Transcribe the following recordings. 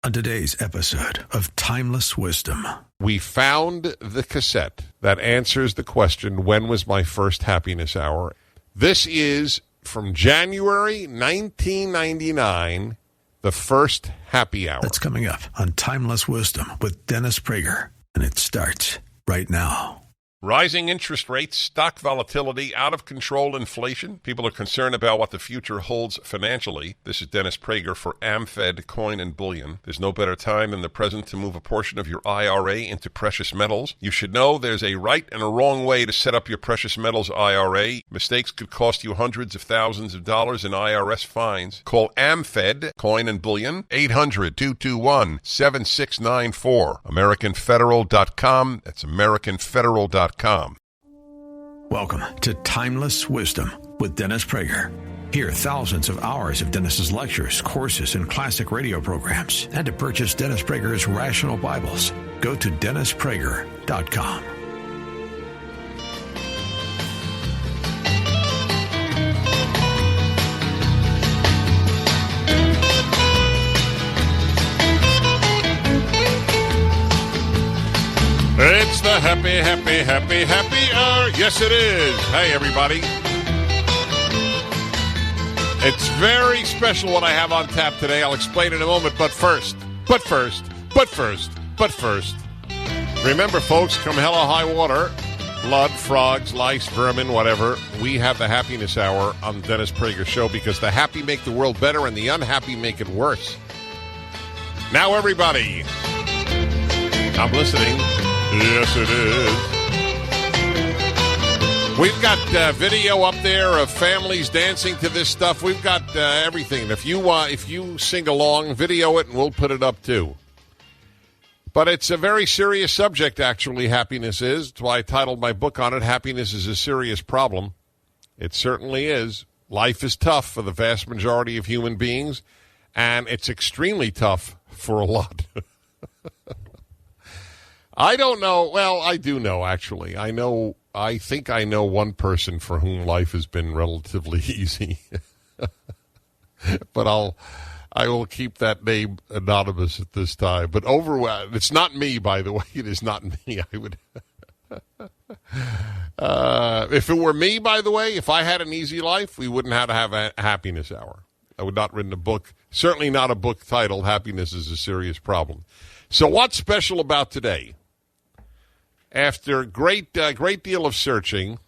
on today's episode of Timeless Wisdom. We found the cassette that answers the question, when was my first happiness hour? This is from January 1999, the first happy hour. That's coming up on Timeless Wisdom with Dennis Prager, and it starts right now. Rising interest rates, stock volatility, out-of-control inflation. People are concerned about what the future holds financially. This is Dennis Prager for AmFed Coin and Bullion. There's no better time than the present to move a portion of your IRA into precious metals. You should know there's a right and a wrong way to set up your precious metals IRA. Mistakes could cost you hundreds of thousands of dollars in IRS fines. Call AmFed Coin and Bullion, 800-221-7694. AmericanFederal.com. That's AmericanFederal.com. Welcome to Timeless Wisdom with Dennis Prager. Hear thousands of hours of Dennis's lectures, courses, and classic radio programs. And to purchase Dennis Prager's Rational Bibles, go to DennisPrager.com. It's the happy hour. Yes, it is. Hey, everybody. It's very special what I have on tap today. I'll explain in a moment, but first. Remember, folks, come hell or high water, blood, frogs, lice, vermin, whatever, we have the happiness hour on the Dennis Prager Show because the happy make the world better and the unhappy make it worse. Now, everybody, I'm listening. Yes, it is. We've got video up there of families dancing to this stuff. We've got everything. If you sing along, video it, and we'll put it up too. But it's a very serious subject, actually, happiness is. That's why I titled my book on it, Happiness is a Serious Problem. It certainly is. Life is tough for the vast majority of human beings, and it's extremely tough for a lot. I don't know. Well, I do know, actually. I think I know one person for whom life has been relatively easy. But I will keep that name anonymous at this time. But it's not me, by the way. It is not me. I would. If it were me, by the way, if I had an easy life, we wouldn't have to have a happiness hour. I would not written a book. Certainly not a book titled "Happiness is a Serious Problem." So, what's special about today? After great deal of searching,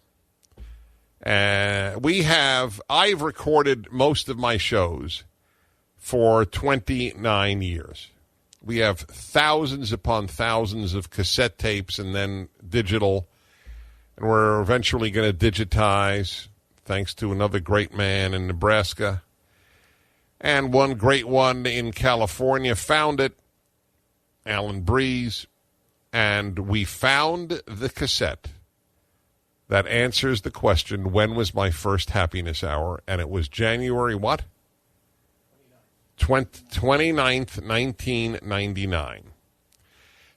I've recorded most of my shows for 29 years. We have thousands upon thousands of cassette tapes and then digital, and we're eventually going to digitize, thanks to another great man in Nebraska, and one great one in California found it, Alan Breeze. And we found the cassette that answers the question, when was my first happiness hour? And it was January what? 29th, 1999.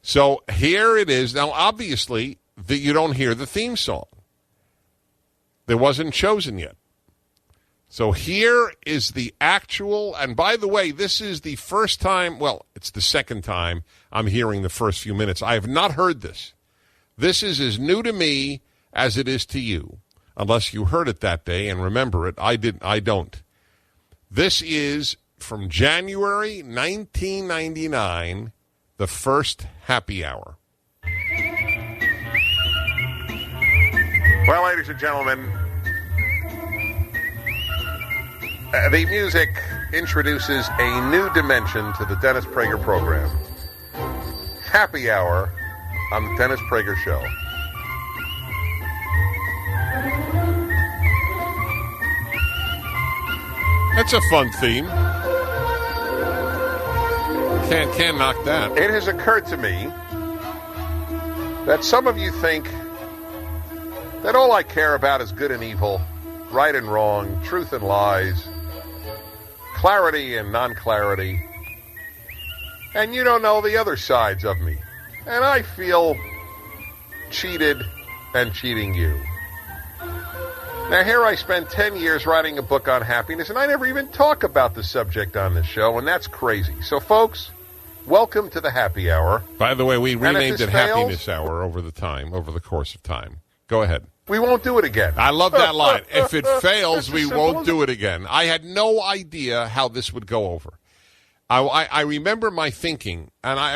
So here it is. Now, obviously, you don't hear the theme song. It wasn't chosen yet. So here is the actual, and by the way, this is the first time, well, it's the second time I'm hearing the first few minutes. I have not heard this. This is as new to me as it is to you, unless you heard it that day and remember it. I don't. This is from January 1999, the first happy hour. Well, ladies and gentlemen, the music introduces a new dimension to the Dennis Prager program. Happy Hour on the Dennis Prager Show. That's a fun theme. Can't knock that. It has occurred to me that some of you think that all I care about is good and evil, right and wrong, truth and lies, clarity and non-clarity, and you don't know the other sides of me. And I feel cheated and cheating you. Now, here I spent 10 years writing a book on happiness, and I never even talk about the subject on this show, and that's crazy. So, folks, Welcome to the happy hour. By the way, we renamed it fails, Happiness Hour over the course of time. Go ahead. We won't do it again. I love that line. If it fails, we simple won't as do it again. I had no idea how this would go over. I remember my thinking, and I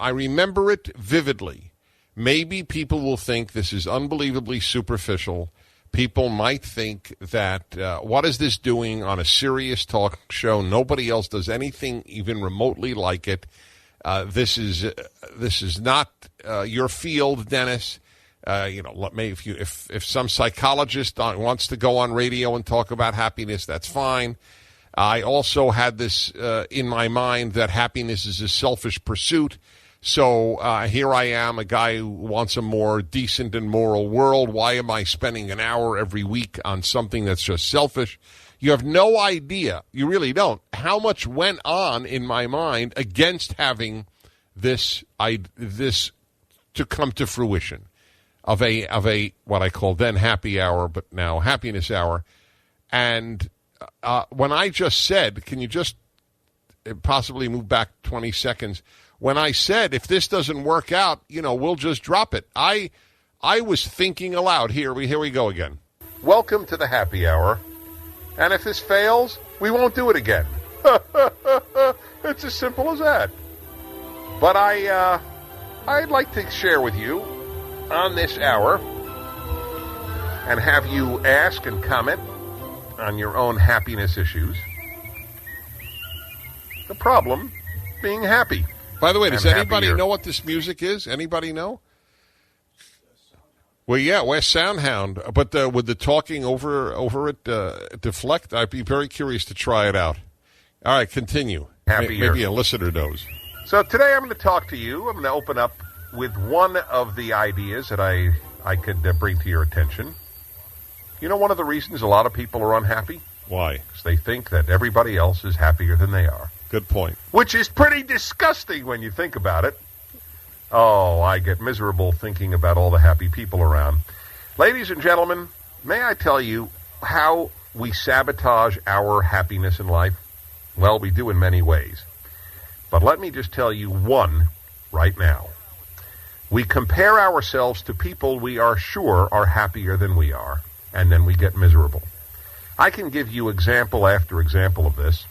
remember it vividly. Maybe people will think this is unbelievably superficial. People might think that, what is this doing on a serious talk show? Nobody else does anything even remotely like it. This is not your field, Dennis. Maybe if some psychologist wants to go on radio and talk about happiness, that's fine. I also had this in my mind that happiness is a selfish pursuit. So here I am, a guy who wants a more decent and moral world. Why am I spending an hour every week on something that's just selfish? You have no idea, you really don't, how much went on in my mind against having this to come to fruition of a what I call then happy hour, but now happiness hour. And when I just said, can you just possibly move back 20 seconds? When I said, if this doesn't work out, we'll just drop it. I was thinking aloud. Here we go again. Welcome to the happy hour. And if this fails, we won't do it again. It's as simple as that. But I'd like to share with you on this hour and have you ask and comment on your own happiness issues. The problem being happy. By the way, does anybody happier. know what this music is? Anybody know? Well, yeah, West Soundhound. But would the talking over it deflect? I'd be very curious to try it out. All right, continue. Maybe a listener knows. So today I'm going to talk to you. I'm going to open up with one of the ideas that I could bring to your attention. One of the reasons a lot of people are unhappy? Why? Because they think that everybody else is happier than they are. Good point. Which is pretty disgusting when you think about it. Oh, I get miserable thinking about all the happy people around. Ladies and gentlemen, may I tell you how we sabotage our happiness in life? Well, we do in many ways. But let me just tell you one right now. We compare ourselves to people we are sure are happier than we are, and then we get miserable. I can give you example after example of this.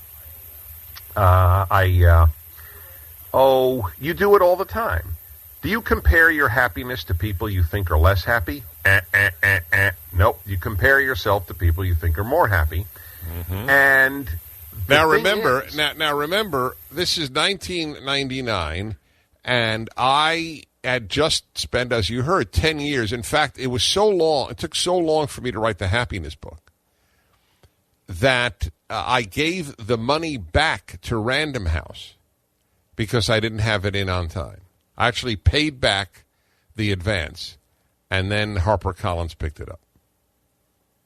You do it all the time. Do you compare your happiness to people you think are less happy? Nope. You compare yourself to people you think are more happy. Mm-hmm. And now remember, this is 1999, and I had just spent, as you heard, 10 years. In fact, it took so long for me to write the happiness book that I gave the money back to Random House because I didn't have it in on time. I actually paid back the advance, and then HarperCollins picked it up.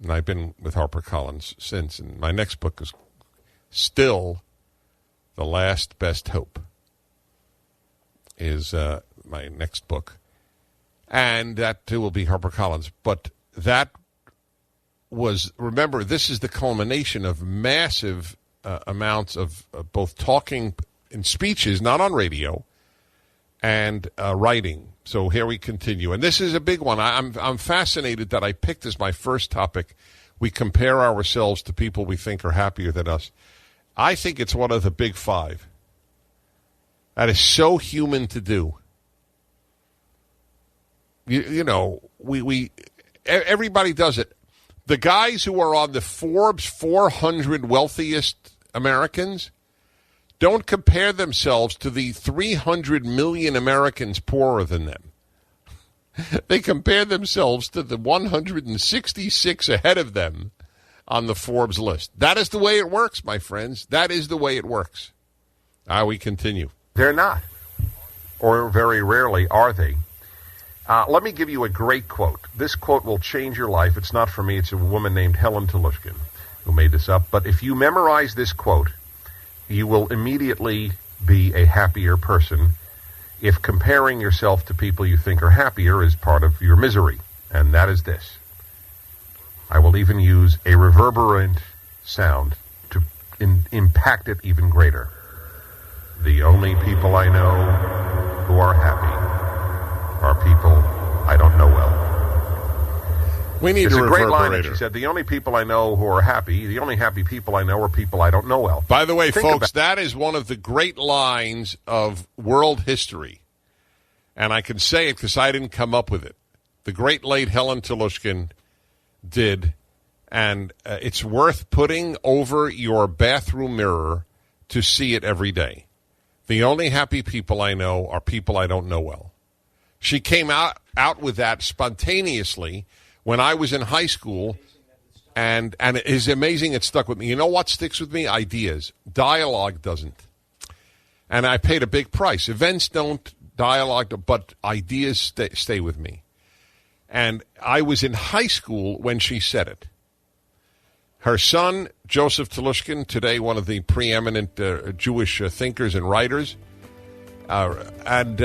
And I've been with HarperCollins since, and my next book is still The Last Best Hope is my next book. And that, too, will be HarperCollins. But that remember, this is the culmination of massive amounts of both talking in speeches, not on radio, and writing. So here we continue. And this is a big one. I'm fascinated that I picked as my first topic. We compare ourselves to people we think are happier than us. I think it's one of the big five. That is so human to do. Everybody does it. The guys who are on the Forbes 400 wealthiest Americans don't compare themselves to the 300 million Americans poorer than them. They compare themselves to the 166 ahead of them on the Forbes list. That is the way it works, my friends. That is the way it works. We continue. They're not. Or very rarely are they. Let me give you a great quote. This quote will change your life. It's not from me. It's a woman named Helen Tulushkin who made this up. But if you memorize this quote, you will immediately be a happier person if comparing yourself to people you think are happier is part of your misery. And that is this. I will even use a reverberant sound to impact it even greater. The only people I know who are happy are people I don't know well. We need it's a great line. reverberator. She said, the only people I know who are happy, the only happy people I know are people I don't know well. By the way, Think folks, that is one of the great lines of world history. And I can say it because I didn't come up with it. The great late Helen Tulushkin did. And it's worth putting over your bathroom mirror to see it every day. The only happy people I know are people I don't know well. She came out with that spontaneously when I was in high school, and it is amazing it stuck with me. You know what sticks with me? Ideas. Dialogue doesn't. And I paid a big price. Events don't, dialogue, but ideas stay with me. And I was in high school when she said it. Her son, Joseph Tulushkin, today one of the preeminent Jewish thinkers and writers, and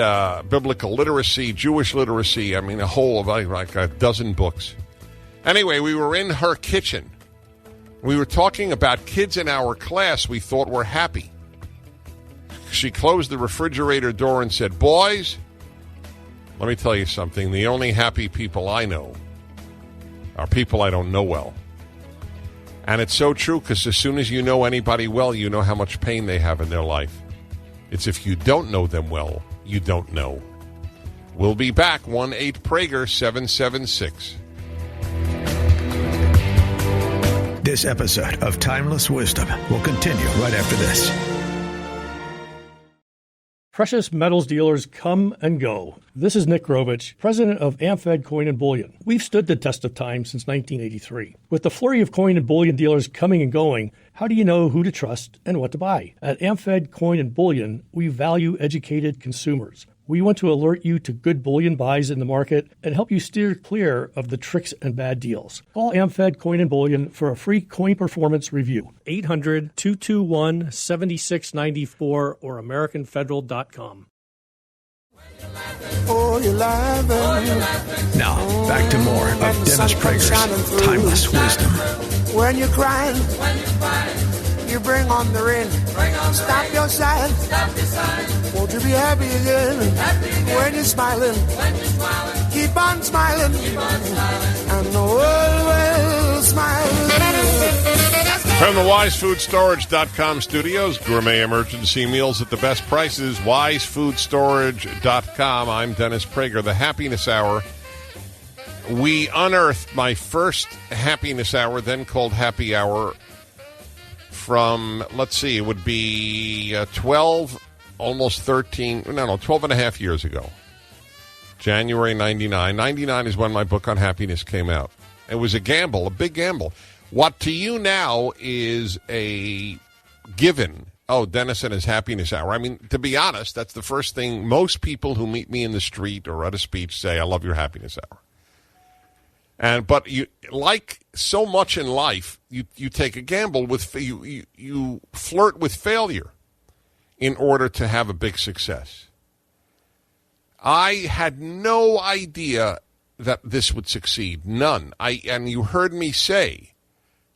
biblical literacy, Jewish literacy, I mean, a whole of like a dozen books. Anyway, we were in her kitchen. We were talking about kids in our class we thought were happy. She closed the refrigerator door and said, boys, let me tell you something. The only happy people I know are people I don't know well. And it's so true, because as soon as you know anybody well, you know how much pain they have in their life. It's if you don't know them well, you don't know. We'll be back, 1-8-PRAGER-776. This episode of Timeless Wisdom will continue right after this. Precious metals dealers come and go. This is Nick Grovich, president of AmFed Coin and Bullion. We've stood the test of time since 1983. With the flurry of coin and bullion dealers coming and going, how do you know who to trust and what to buy? At AmFed Coin and Bullion, we value educated consumers. We want to alert you to good bullion buys in the market and help you steer clear of the tricks and bad deals. Call AmFed Coin and Bullion for a free coin performance review. 800-221-7694 or AmericanFederal.com. Oh, you're laughing. Now, back to more of Dennis Prager's Timeless Wisdom. When you're crying, you bring on the rain. Stop your sighing. Won't you be happy again? When you're smiling, keep on smiling. And the world will smile with you. From the WiseFoodStorage.com studios, gourmet emergency meals at the best prices, WiseFoodStorage.com. I'm Dennis Prager, the Happiness Hour. We unearthed my first Happiness Hour, then called Happy Hour, from, let's see, it would be 12 and a half years ago. January 99. 99 is when my book on happiness came out. It was a gamble, a big gamble. What to you now is a given. Oh, Dennis and his Happiness Hour. I mean, to be honest, that's the first thing most people who meet me in the street or at a speech say, I love your Happiness Hour. But you, like so much in life, you take a gamble with you flirt with failure in order to have a big success. I had no idea that this would succeed. None. And you heard me say,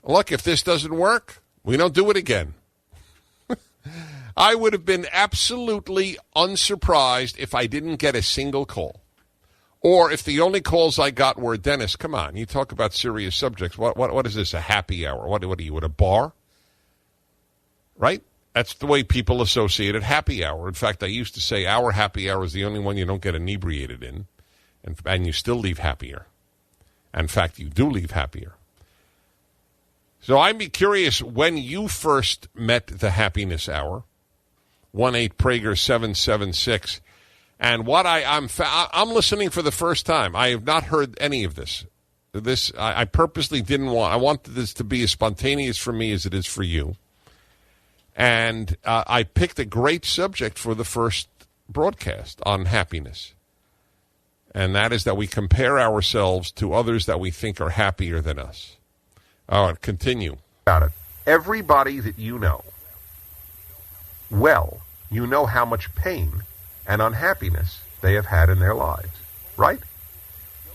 look, if this doesn't work, we don't do it again. I would have been absolutely unsurprised if I didn't get a single call. Or if the only calls I got were, Dennis, come on, you talk about serious subjects. What is this, a happy hour? What are you, at a bar? Right? That's the way people associate it, happy hour. In fact, I used to say our happy hour is the only one you don't get inebriated in, and you still leave happier. In fact, you do leave happier. So I'd be curious when you first met the Happiness Hour, 1-8-PRAGER-776. And what I'm listening for the first time. I have not heard any of this. I purposely didn't want. I wanted this to be as spontaneous for me as it is for you. And I picked a great subject for the first broadcast on happiness. And that is that we compare ourselves to others that we think are happier than us. All right, continue. Got it. Everybody that you know, well, you know how much pain and unhappiness they have had in their lives, right?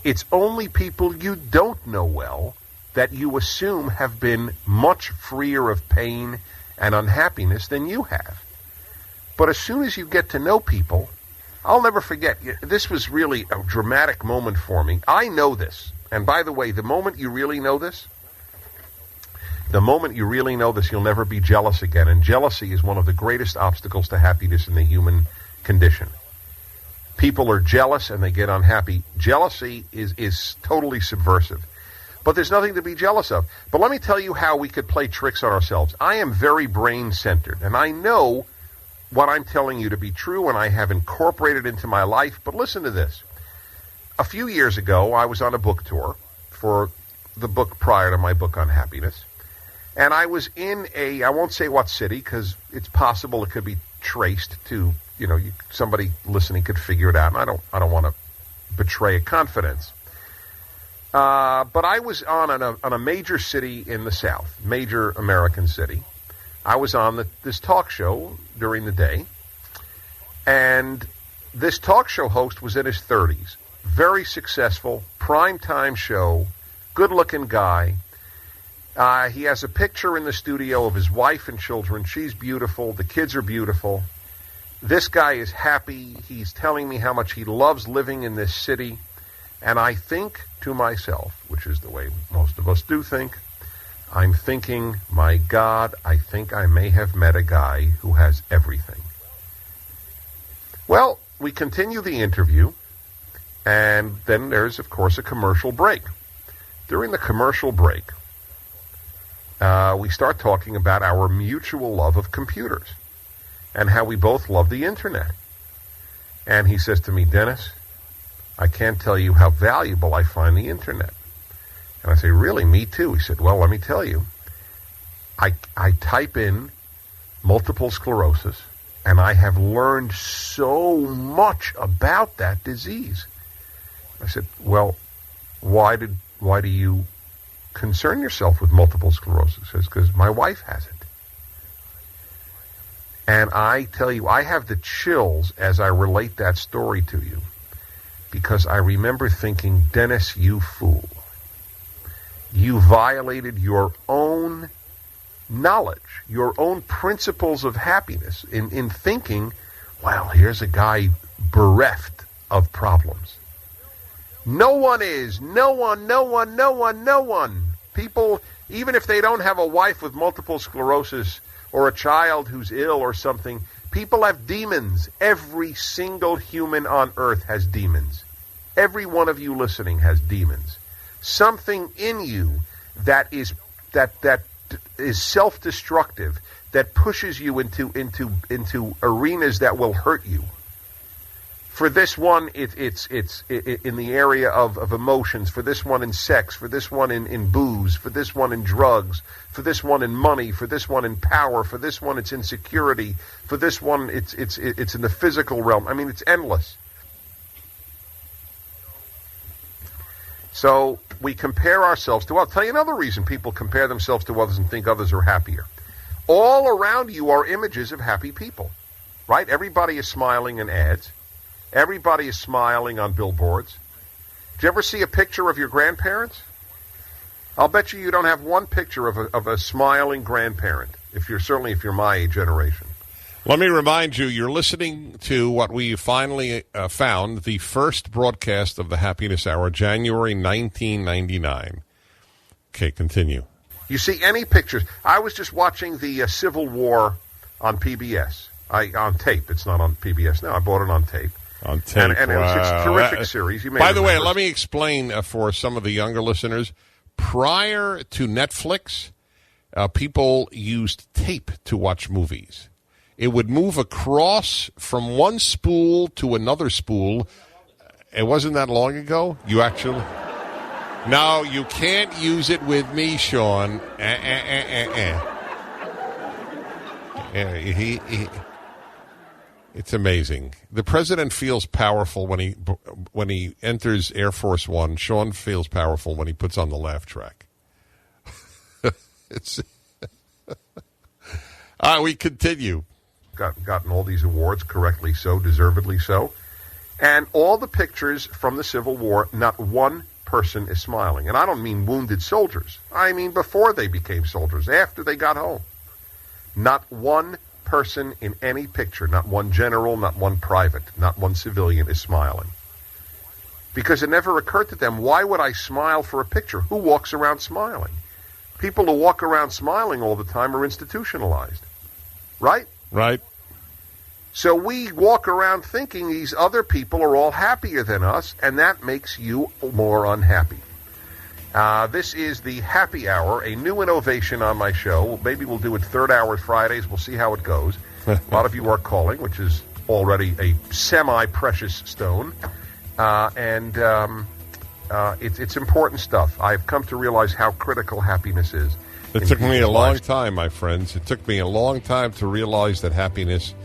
It's only people you don't know well that you assume have been much freer of pain and unhappiness than you have. But as soon as you get to know people, I'll never forget, this was really a dramatic moment for me. I know this. And by the way, the moment you really know this, you'll never be jealous again. And jealousy is one of the greatest obstacles to happiness in the human condition. People are jealous and they get unhappy. Jealousy is totally subversive. But there's nothing to be jealous of. But let me tell you how we could play tricks on ourselves. I am very brain-centered, and I know what I'm telling you to be true, and I have incorporated into my life. But listen to this. A few years ago, I was on a book tour for the book prior to my book Unhappiness. And I was in I won't say what city, because it's possible it could be traced to, somebody listening could figure it out. And I don't want to betray a confidence. But I was on a major city in the South, major American city. I was on this talk show during the day, and this talk show host was in his 30s. Very successful, primetime show, good-looking guy. He has a picture in the studio of his wife and children. She's beautiful. The kids are beautiful. This guy is happy. He's telling me how much he loves living in this city. And I think to myself, which is the way most of us do think, I'm thinking, my God, I think I may have met a guy who has everything. Well, we continue the interview, and then there's, of course, a commercial break. During the commercial break, we start talking about our mutual love of computers and how we both love the internet. And he says to me, Dennis, I can't tell you how valuable I find the internet. And I say, really? Me too. He said, well, let me tell you. I type in multiple sclerosis, and I have learned so much about that disease. I said, well, why do you concern yourself with multiple sclerosis? He says, because my wife has it. And I tell you, I have the chills as I relate that story to you, because I remember thinking, Dennis, you fool. You violated your own knowledge, your own principles of happiness in thinking, well, here's a guy bereft of problems. No one is. No one. People, even if they don't have a wife with multiple sclerosis or a child who's ill or something, people have demons. Every single human on earth has demons. Every one of you listening has demons. Something in you that is self-destructive, that pushes you into arenas that will hurt you. For this one, it's in the area of emotions. For this one, in sex. For this one, in booze. For this one, in drugs. For this one, in money. For this one, in power. For this one, it's insecurity. For this one, it's in the physical realm. I mean, it's endless. So we compare ourselves to. I'll tell you another reason people compare themselves to others and think others are happier. All around you are images of happy people, right? Everybody is smiling in ads. Everybody is smiling on billboards. Did you ever see a picture of your grandparents? I'll bet you don't have one picture of a smiling grandparent, if you're my age generation. Let me remind you, you're listening to what we finally found, the first broadcast of the Happiness Hour, January 1999. Okay, continue. You see any pictures? I was just watching the Civil War on PBS. On tape. It's not on PBS now. I bought it on tape. On tape, and wow. It's a terrific series. You may By the way, remember. let me explain for some of the younger listeners. Prior to Netflix, people used tape to watch movies. It would move across from one spool to another spool. It wasn't that long ago. You actually... No, you can't use it with me, Sean. It's amazing. The president feels powerful when he enters Air Force One. Sean feels powerful when he puts on the laugh track. It's all right, we continue. Gotten all these awards, correctly so, deservedly so. And all the pictures from the Civil War, not one person is smiling. And I don't mean wounded soldiers. I mean before they became soldiers, after they got home. Not one person in any picture, not one general, not one private, not one civilian, is smiling. Because it never occurred to them, why would I smile for a picture? Who walks around smiling? People who walk around smiling all the time are institutionalized. Right? Right. So we walk around thinking these other people are all happier than us, and that makes you more unhappy. This is the Happy Hour, a new innovation on my show. Maybe we'll do it third hour Fridays. We'll see how it goes. A lot of you are calling, which is already a semi-precious stone. It's important stuff. I've come to realize how critical happiness is. It took me a long time, my friends. It took me a long time to realize that happiness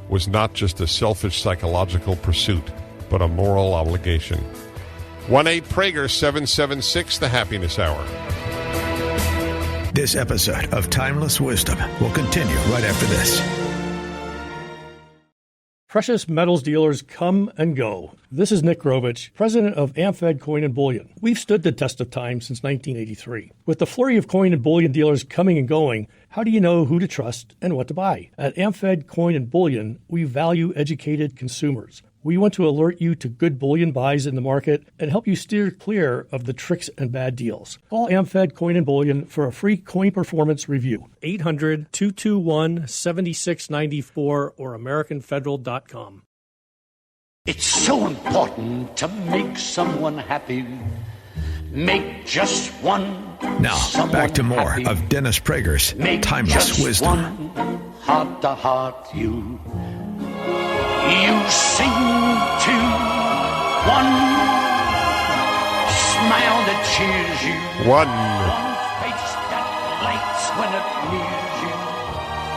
was not just a selfish psychological pursuit, but a moral obligation. 1-8-PRAGER-776, the Happiness Hour. This episode of Timeless Wisdom will continue right after this. Precious metals dealers come and go. This is Nick Grovich, president of AmFed Coin and Bullion. We've stood the test of time since 1983. With the flurry of coin and bullion dealers coming and going, how do you know who to trust and what to buy? At AmFed Coin and Bullion, we value educated consumers. We want to alert you to good bullion buys in the market and help you steer clear of the tricks and bad deals. Call AmFed Coin and Bullion for a free coin performance review. 800-221-7694 or AmericanFederal.com. It's so important to make someone happy. Make just one. Now, back to more happy. of Dennis Prager's Make Timeless just Wisdom. One heart-to-heart you sing to one smile that cheers you, One. face that lights when it nears you,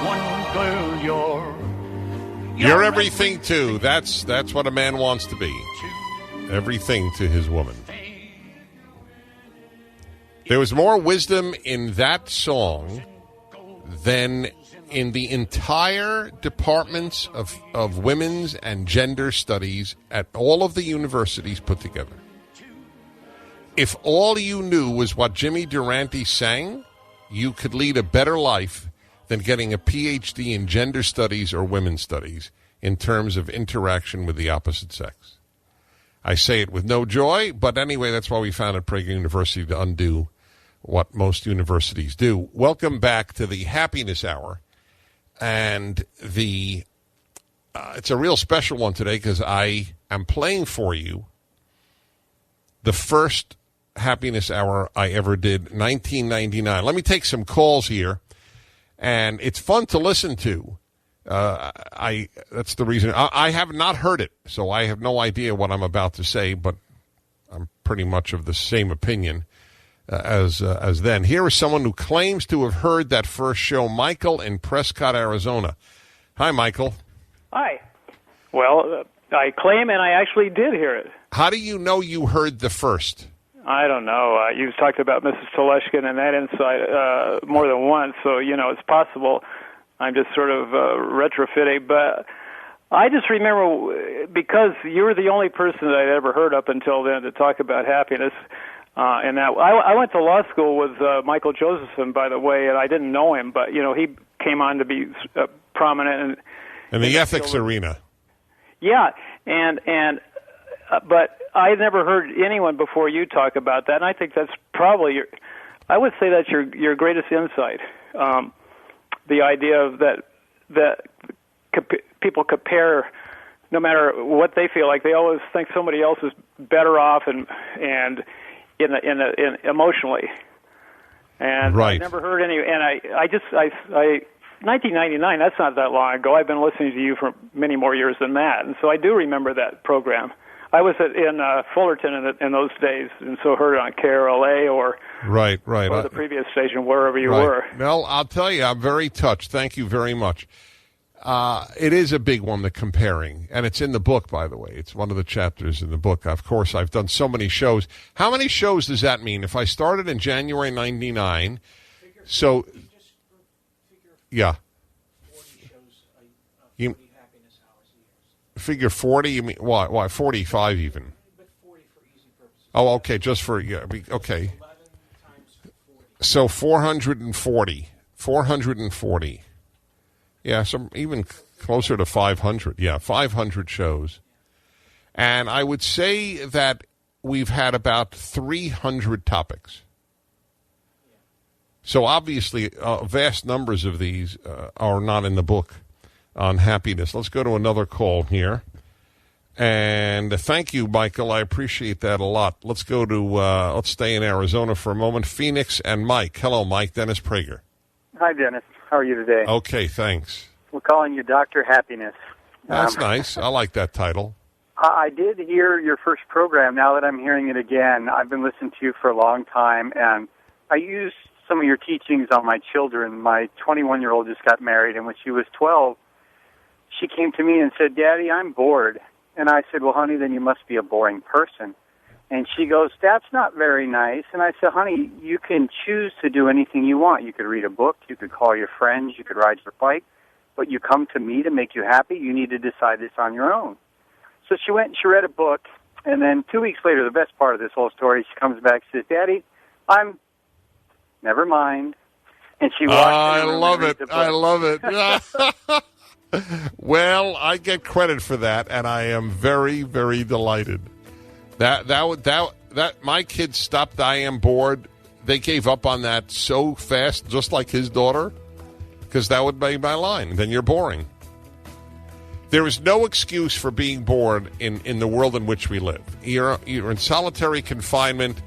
one girl You're everything, too. That's what a man wants to be. Everything to his woman. There was more wisdom in that song than in the entire departments of women's and gender studies at all of the universities put together. If all you knew was what Jimmy Durante sang, you could lead a better life than getting a PhD in gender studies or women's studies in terms of interaction with the opposite sex. I say it with no joy, but anyway, that's why we founded Prager University, to undo what most universities do. Welcome back to the Happiness Hour. And it's a real special one today because I am playing for you the first Happiness Hour I ever did, 1999. Let me take some calls here, and it's fun to listen to. That's the reason. I have not heard it, so I have no idea what I'm about to say, but I'm pretty much of the same opinion as then. Here is someone who claims to have heard that first show, Michael in Prescott, Arizona. Hi, Michael. Hi. Well, I claim and I actually did hear it. How do you know you heard the first? I don't know. You talked about Mrs. Tulushkin and that insight more than once, so, it's possible. I'm just sort of retrofitting, but I just remember, because you were the only person that I'd ever heard up until then to talk about happiness. And that I went to law school with Michael Josephson, by the way, and I didn't know him, but he came on to be prominent in the ethics arena. Yeah, but I never heard anyone before you talk about that, and I think that's probably I would say that's your greatest insight. The idea of that people compare. No matter what they feel like, they always think somebody else is better off, and in emotionally, and right. I never heard any. And I 1999. That's not that long ago. I've been listening to you for many more years than that, and so I do remember that program. I was in Fullerton in those days, and so heard it on KRLA or right, or the previous station, wherever you were. Well, I'll tell you, I'm very touched. Thank you very much. It is a big one, the comparing, and it's in the book, by the way. It's one of the chapters in the book. Of course, I've done so many shows. How many shows does that mean? If I started in January 99, so, yeah. 40 shows, 40 happiness hours a year. Figure 40? You mean, why 45 even? But 40 for easy purposes. Oh, okay, just for, yeah, okay. 11 times 40. So 440. Yeah, some even closer to 500. Yeah, 500 shows. And I would say that we've had about 300 topics. So obviously, vast numbers of these are not in the book on happiness. Let's go to another call here. And thank you, Michael. I appreciate that a lot. Let's go to, let's stay in Arizona for a moment. Phoenix and Mike. Hello, Mike. Dennis Prager. Hi, Dennis. How are you today? Okay, thanks. We're calling you Dr. Happiness. That's nice. I like that title. I did hear your first program. Now that I'm hearing it again, I've been listening to you for a long time, and I use some of your teachings on my children. My 21-year-old just got married, and when she was 12, she came to me and said, Daddy, I'm bored. And I said, well, honey, then you must be a boring person. And she goes, that's not very nice. And I said, honey, you can choose to do anything you want. You could read a book, you could call your friends, you could ride your bike, but you come to me to make you happy, you need to decide this on your own. So she went and she read a book, and then 2 weeks later, the best part of this whole story, she comes back and says, Daddy, never mind. And she walked I love it. I love it. Well, I get credit for that, and I am very, very delighted. That my kids stopped. I am bored. They gave up on that so fast, just like his daughter, because that would be my line. Then you're boring. There is no excuse for being bored in the world in which we live. You're in solitary confinement,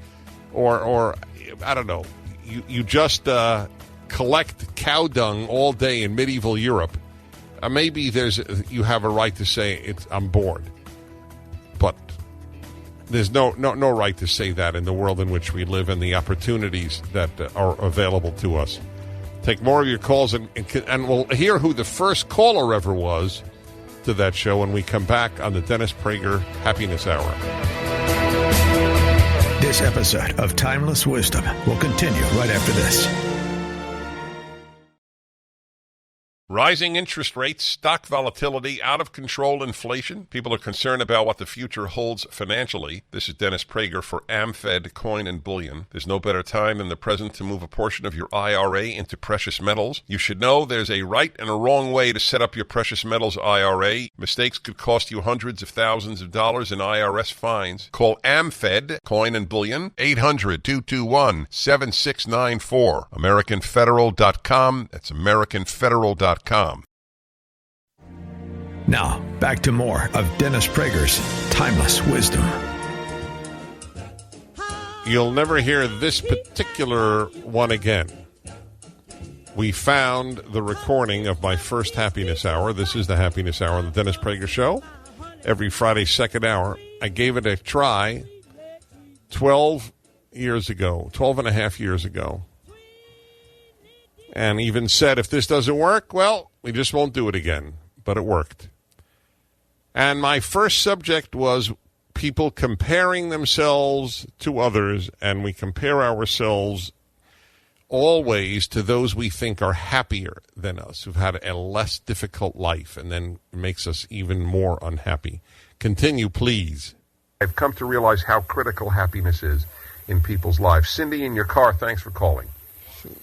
or I don't know. You just collect cow dung all day in medieval Europe. Maybe you have a right to say I'm bored, but there's no right to say that in the world in which we live and the opportunities that are available to us. Take more of your calls, and we'll hear who the first caller ever was to that show when we come back on the Dennis Prager Happiness Hour. This episode of Timeless Wisdom will continue right after this. Rising interest rates, stock volatility, out-of-control inflation. People are concerned about what the future holds financially. This is Dennis Prager for AmFed Coin and Bullion. There's no better time than the present to move a portion of your IRA into precious metals. You should know there's a right and a wrong way to set up your precious metals IRA. Mistakes could cost you hundreds of thousands of dollars in IRS fines. Call AmFed Coin and Bullion, 800-221-7694. AmericanFederal.com. That's AmericanFederal.com. Now, back to more of Dennis Prager's Timeless Wisdom. You'll never hear this particular one again. We found the recording of my first Happiness Hour. This is the Happiness Hour on the Dennis Prager Show. Every Friday, second hour. I gave it a try 12 and a half years ago. And even said, if this doesn't work, well, we just won't do it again. But it worked. And my first subject was people comparing themselves to others, and we compare ourselves always to those we think are happier than us, who've had a less difficult life, and then it makes us even more unhappy. Continue, please. I've come to realize how critical happiness is in people's lives. Cindy, in your car, thanks for calling.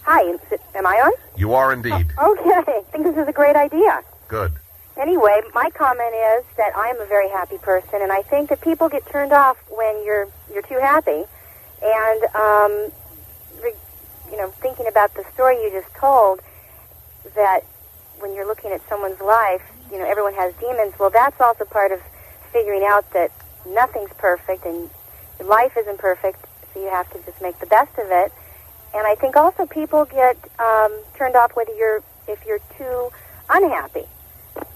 Hi, am I on? You are indeed. Okay, I think this is a great idea. Good. Anyway, my comment is that I'm a very happy person, and I think that people get turned off when you're too happy. And thinking about the story you just told, that when you're looking at someone's life, everyone has demons. Well, that's also part of figuring out that nothing's perfect and life isn't perfect, so you have to just make the best of it. And I think also people get turned off if you're too unhappy.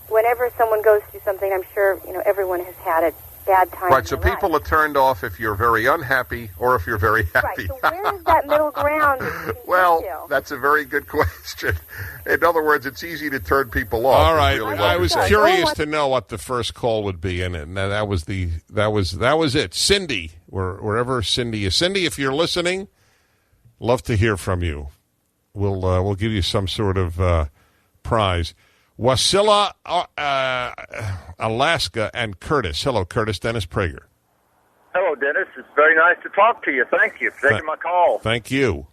Whenever someone goes through something, I'm sure everyone has had a bad time. Right, so people are turned off if you're very unhappy or if you're very happy. Right, so where is that middle ground? Well, that's a very good question. In other words, it's easy to turn people off. All right, I was curious to know what the first call would be, and that was it. Cindy, wherever Cindy is. Cindy, if you're listening, love to hear from you. We'll give you some sort of prize. Wasilla, Alaska, and Curtis. Hello, Curtis. Dennis Prager. Hello, Dennis. It's very nice to talk to you. Thank you for taking my call. Thank you.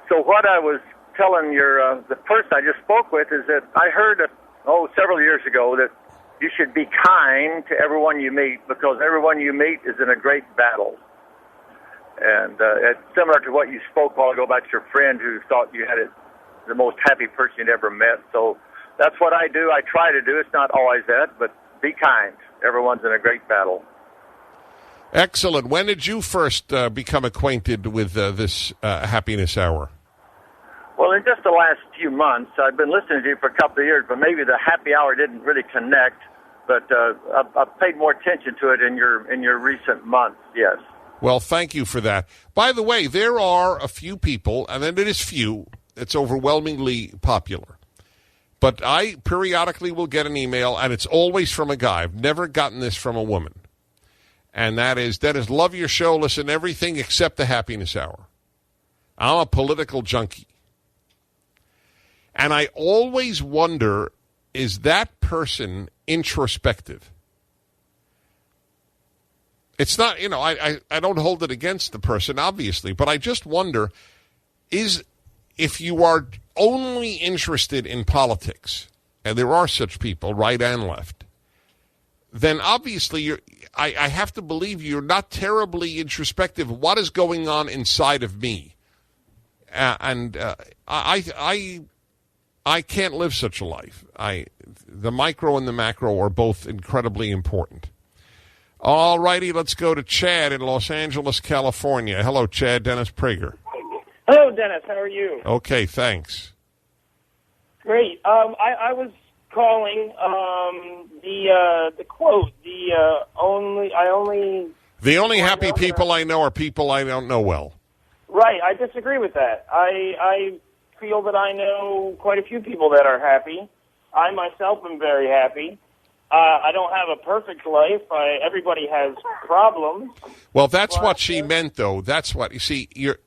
So what I was telling the person I just spoke with is that I heard several years ago that you should be kind to everyone you meet because everyone you meet is in a great battle. And it's similar to what you spoke a while ago about your friend who thought you had the most happy person you'd ever met. So that's what I do. I try to do. It's not always that, but be kind. Everyone's in a great battle. Excellent. When did you first become acquainted with this Happiness Hour? Well, in just the last few months, I've been listening to you for a couple of years, but maybe the happy hour didn't really connect. But I've paid more attention to it in your recent months. Yes. Well, thank you for that. By the way, there are a few people, and then it is few. It's overwhelmingly popular. But I periodically will get an email, and it's always from a guy. I've never gotten this from a woman. And that is, Dennis, love your show, listen to everything except the Happiness Hour. I'm a political junkie. And I always wonder, is that person introspective? It's not, I don't hold it against the person, obviously, but I just wonder, if you are only interested in politics, and there are such people, right and left, then obviously I have to believe you're not terribly introspective. What is going on inside of me? I can't live such a life. The micro and the macro are both incredibly important. All righty, let's go to Chad in Los Angeles, California. Hello, Chad. Dennis Prager. Hello, Dennis. How are you? Okay, thanks. Great. I was calling the quote. The only happy people I know are people I don't know well. Right. I disagree with that. I feel that I know quite a few people that are happy. I myself am very happy. I don't have a perfect life. Everybody has problems. Well, that's what she meant, though. That's what you see. You're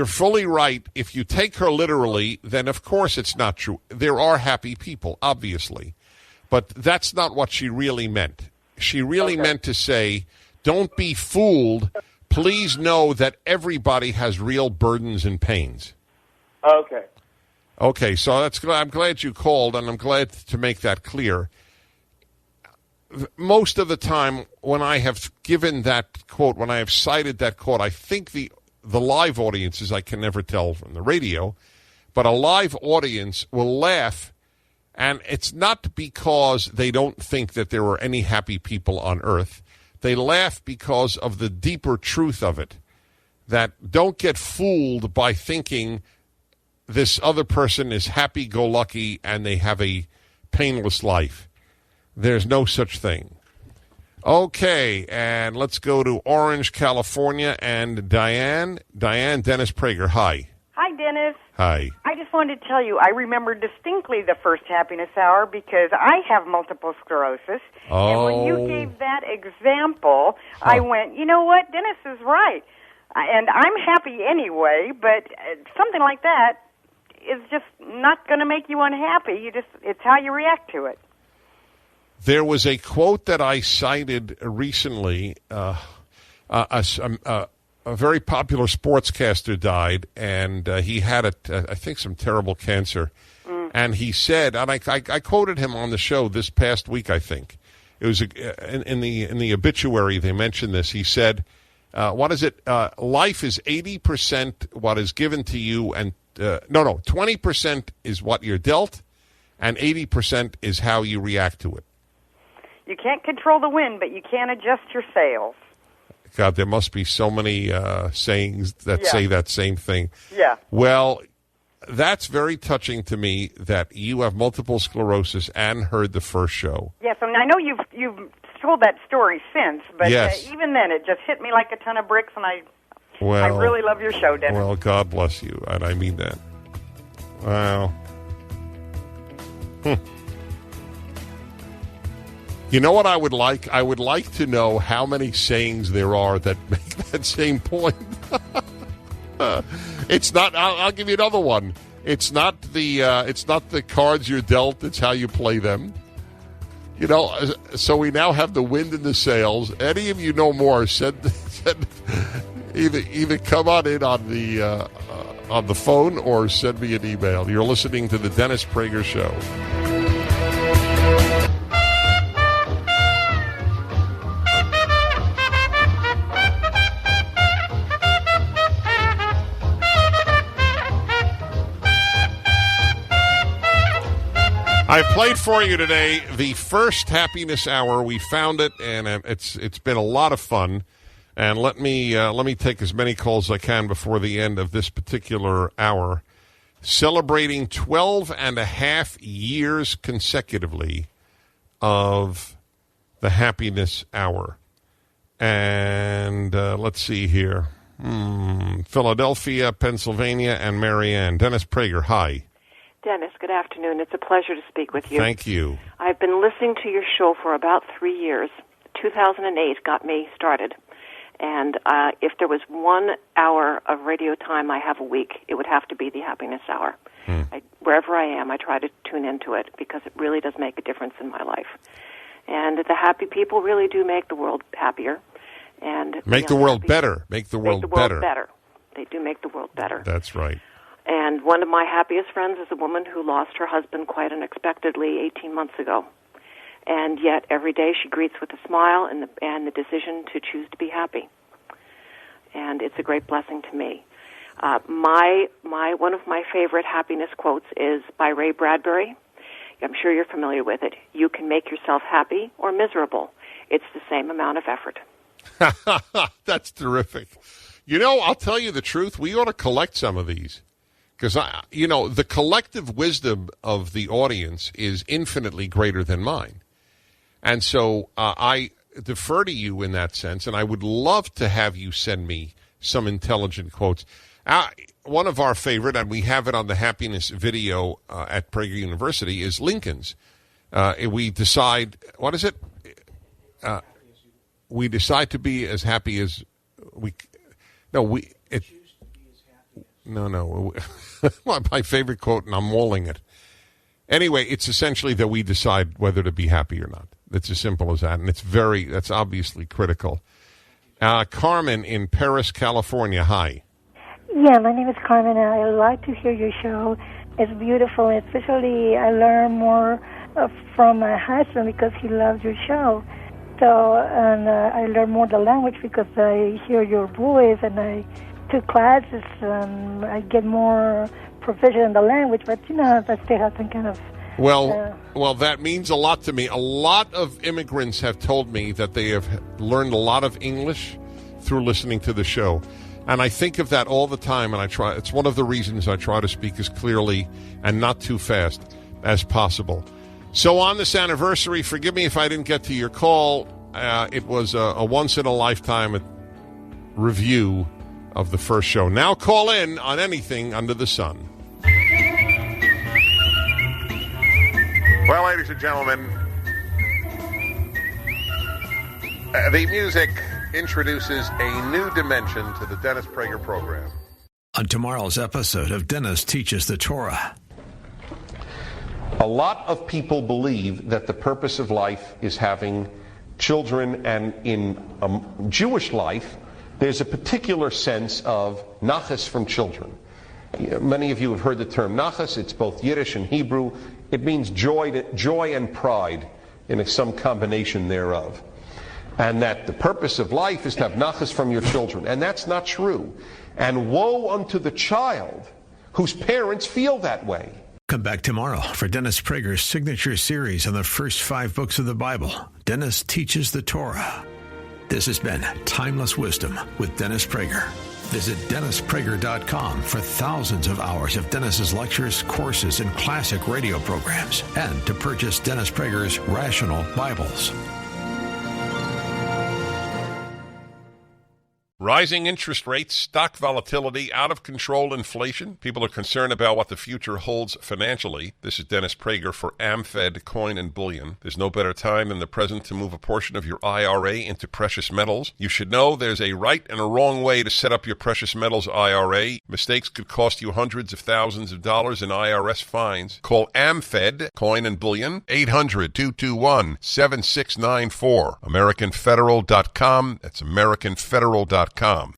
fully right. If you take her literally, then of course it's not true. There are happy people, obviously, but that's not what she really meant. She really meant to say, "Don't be fooled. Please know that everybody has real burdens and pains." Okay. Okay, so I'm glad you called, and I'm glad to make that clear. Most of the time when I have given that quote, when I have cited that quote, I think the live audiences, I can never tell from the radio, but a live audience will laugh, and it's not because they don't think that there are any happy people on earth. They laugh because of the deeper truth of it, that don't get fooled by thinking this other person is happy-go-lucky and they have a painless life. There's no such thing. Okay, and let's go to Orange, California, and Diane. Diane, Dennis Prager, hi. Hi, Dennis. Hi. I just wanted to tell you, I remember distinctly the first Happiness Hour because I have multiple sclerosis. Oh. And when you gave that example, I went, you know what, Dennis is right. And I'm happy anyway, but something like that is just not going to make you unhappy. It's how you react to it. There was a quote that I cited recently. A very popular sportscaster died, and he had, I think, some terrible cancer. And he said, and I quoted him on the show this past week, I think. It was in the obituary, they mentioned this. He said, what is it? Life is 80% what is given to you, and 20% is what you're dealt, and 80% is how you react to it. You can't control the wind, but you can adjust your sails. God, there must be so many sayings that say that same thing. Yeah. Well, that's very touching to me that you have multiple sclerosis and heard the first show. Yes, and I know you've told that story since, but yes. Even then it just hit me like a ton of bricks, and I really love your show, Dennis. Well, God bless you, and I mean that. Wow. You know what I would like? I would like to know how many sayings there are that make that same point. It's not. I'll give you another one. It's not the cards you're dealt. It's how you play them. You know. So we now have the wind in the sails. Any of you know more? Said either come on in on the on the phone or send me an email. You're listening to the Dennis Prager Show. I played for you today the first happiness hour. We found it, and it's been a lot of fun. And let me take as many calls as I can before the end of this particular hour. Celebrating 12 and a half years consecutively of the happiness hour. And let's see here. Philadelphia, Pennsylvania, and Marianne. Dennis Prager, hi. Dennis, good afternoon. It's a pleasure to speak with you. Thank you. I've been listening to your show for about 3 years. 2008 got me started. And if there was 1 hour of radio time I have a week, it would have to be the happiness hour. Wherever I am, I try to tune into it because it really does make a difference in my life. And the happy people really do make the world happier. And make the world better. Make the world better. They do make the world better. That's right. And one of my happiest friends is a woman who lost her husband quite unexpectedly 18 months ago. And yet every day she greets with a smile and the decision to choose to be happy. And it's a great blessing to me. One of my favorite happiness quotes is by Ray Bradbury. I'm sure you're familiar with it. You can make yourself happy or miserable. It's the same amount of effort. That's terrific. You know, I'll tell you the truth. We ought to collect some of these. Because, the collective wisdom of the audience is infinitely greater than mine. And so I defer to you in that sense, and I would love to have you send me some intelligent quotes. One of our favorite, and we have it on the happiness video at Prager University, is Lincoln's. We decide, what is it? We decide to be as happy as we... No. My favorite quote, and I'm mulling it. Anyway, it's essentially that we decide whether to be happy or not. It's as simple as that, and that's obviously critical. Carmen in Paris, California, hi. Yeah, my name is Carmen, and I like to hear your show. It's beautiful, especially I learn more from my husband because he loves your show. So, and I learn more the language because I hear your voice, and I took classes, and I get more proficient in the language, but, I still have some kind of... Well, that means a lot to me. A lot of immigrants have told me that they have learned a lot of English through listening to the show. And I think of that all the time, and it's one of the reasons I try to speak as clearly and not too fast as possible. So on this anniversary, forgive me if I didn't get to your call. It was a once-in-a-lifetime review of the first show. Now call in on anything under the sun. Well, ladies and gentlemen, the music introduces a new dimension to the Dennis Prager program. On tomorrow's episode of Dennis Teaches the Torah. A lot of people believe that the purpose of life is having children, and in Jewish life, there's a particular sense of nachas from children. Many of you have heard the term nachas. It's both Yiddish and Hebrew. It means joy and pride in some combination thereof. And that the purpose of life is to have nachas from your children. And that's not true. And woe unto the child whose parents feel that way. Come back tomorrow for Dennis Prager's signature series on the first 5 books of the Bible. Dennis Teaches the Torah. This has been Timeless Wisdom with Dennis Prager. Visit DennisPrager.com for thousands of hours of Dennis's lectures, courses, and classic radio programs, and to purchase Dennis Prager's Rational Bibles. Rising interest rates, stock volatility, out-of-control inflation. People are concerned about what the future holds financially. This is Dennis Prager for AmFed Coin and Bullion. There's no better time than the present to move a portion of your IRA into precious metals. You should know there's a right and a wrong way to set up your precious metals IRA. Mistakes could cost you hundreds of thousands of dollars in IRS fines. Call AmFed Coin and Bullion, 800-221-7694. AmericanFederal.com. That's AmericanFederal.com.